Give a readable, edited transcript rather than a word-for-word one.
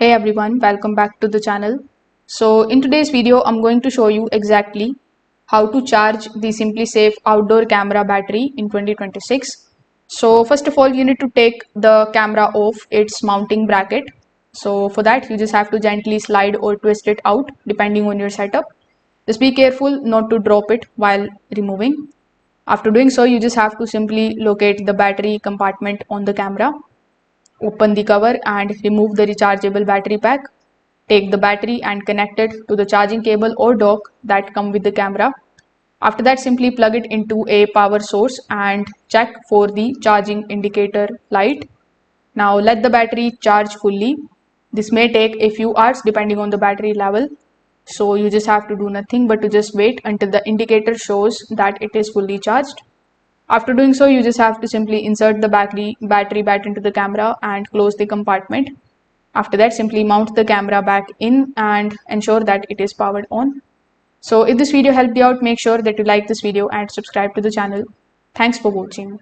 Hey everyone, welcome back to the channel. So in today's video, I'm going to show you exactly how to charge the SimpliSafe outdoor camera battery in 2026. So first of all, you need to take the camera off its mounting bracket. So for that, you just have to gently slide or twist it out depending on your setup. Just be careful not to drop it while removing. After doing so, you just have to simply locate the battery compartment on the camera. Open the cover and remove the rechargeable battery pack. Take the battery and connect it to the charging cable or dock that come with the camera. After that, simply plug it into a power source and check for the charging indicator light. Now let the battery charge fully. This may take a few hours depending on the battery level. So you just have to do nothing but to just wait until the indicator shows that it is fully charged. After doing so, you just have to simply insert the battery back into the camera and close the compartment. After that, simply mount the camera back in and ensure that it is powered on. So if this video helped you out, make sure that you like this video and subscribe to the channel. Thanks for watching.